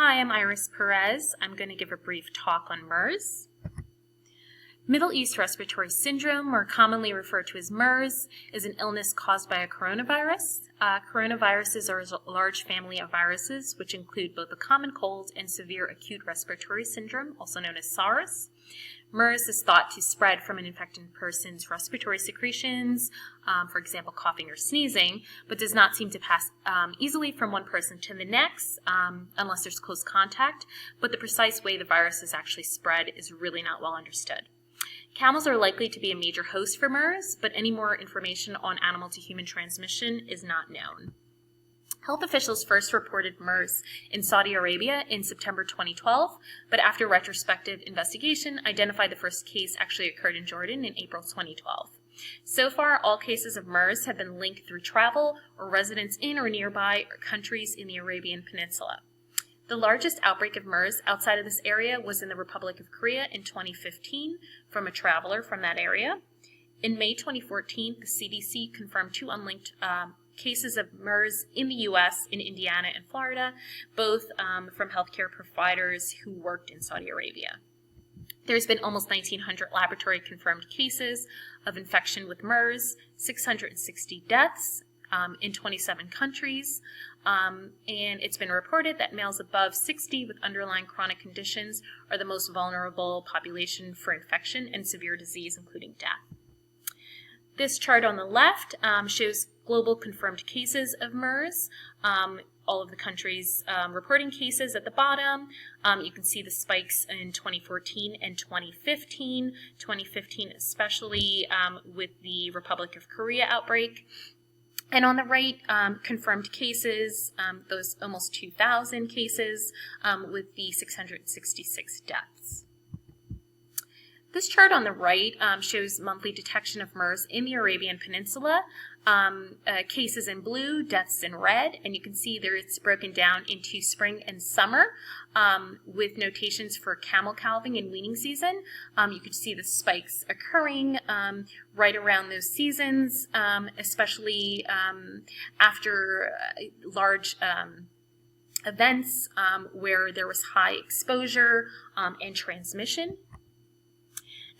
Hi, I'm Iris Perez. I'm going to give a brief talk on MERS. Middle East Respiratory Syndrome, more commonly referred to as MERS, is an illness caused by a coronavirus. Coronaviruses are a large family of viruses, which include both the common cold and severe acute respiratory syndrome, also known as SARS. MERS is thought to spread from an infected person's respiratory secretions, for example, coughing or sneezing, but does not seem to pass easily from one person to the next unless there's close contact. But the precise way the virus is actually spread is really not well understood. Camels are likely to be a major host for MERS, but any more information on animal to human transmission is not known. Health officials first reported MERS in Saudi Arabia in September 2012, but after retrospective investigation, identified the first case actually occurred in Jordan in April 2012. So far, all cases of MERS have been linked through travel or residence in or nearby countries in the Arabian Peninsula. The largest outbreak of MERS outside of this area was in the Republic of Korea in 2015 from a traveler from that area. In May 2014, the CDC confirmed two unlinked cases of MERS in the U.S., in Indiana and Florida, both from healthcare providers who worked in Saudi Arabia. There's been almost 1,900 laboratory-confirmed cases of infection with MERS, 660 deaths in 27 countries, and it's been reported that males above 60 with underlying chronic conditions are the most vulnerable population for infection and severe disease, including death. This chart on the left shows global confirmed cases of MERS, all of the countries reporting cases at the bottom. You can see the spikes in 2014 and 2015, 2015 especially with the Republic of Korea outbreak. And on the right, confirmed cases, those almost 2,000 cases with the 666 deaths. This chart on the right shows monthly detection of MERS in the Arabian Peninsula, cases in blue, deaths in red, and you can see there it's broken down into spring and summer with notations for camel calving and weaning season. You can see the spikes occurring right around those seasons, especially after large events where there was high exposure and transmission.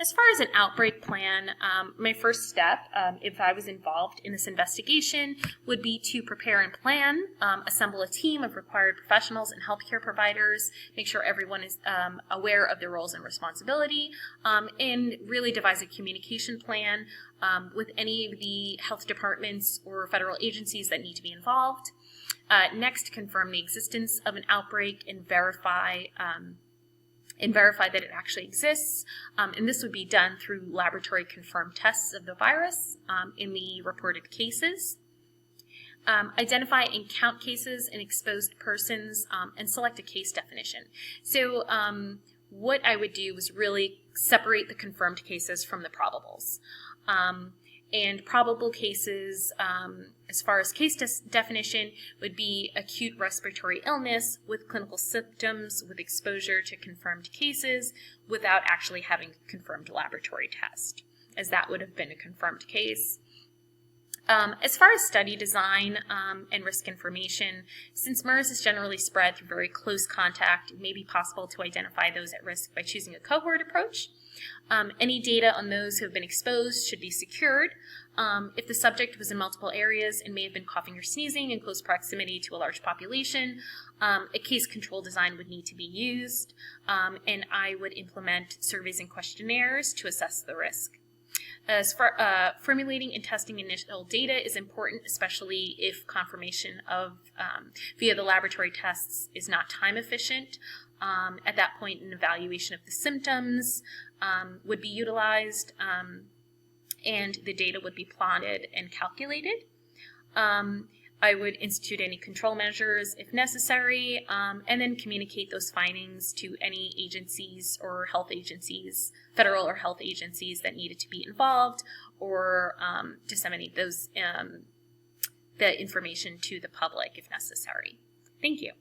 As far as an outbreak plan, my first step, if I was involved in this investigation, would be to prepare and plan, assemble a team of required professionals and healthcare providers, make sure everyone is aware of their roles and responsibility, and really devise a communication plan with any of the health departments or federal agencies that need to be involved. Next, confirm the existence of an outbreak and verify that it actually exists, and this would be done through laboratory confirmed tests of the virus in the reported cases. Identify and count cases in exposed persons and select a case definition. So what I would do is really separate the confirmed cases from the probables. And probable cases, as far as case definition, would be acute respiratory illness with clinical symptoms with exposure to confirmed cases without actually having a confirmed laboratory test, as that would have been a confirmed case. As far as study design and risk information, since MERS is generally spread through very close contact, it may be possible to identify those at risk by choosing a cohort approach. Any data on those who have been exposed should be secured. If the subject was in multiple areas and may have been coughing or sneezing in close proximity to a large population, a case control design would need to be used, and I would implement surveys and questionnaires to assess the risk. As far formulating and testing initial data is important, especially if confirmation of via the laboratory tests is not time efficient. At that point, an evaluation of the symptoms would be utilized, and the data would be plotted and calculated. I would institute any control measures if necessary, and then communicate those findings to any agencies or health agencies, federal or health agencies that needed to be involved, or disseminate those the information to the public if necessary. Thank you.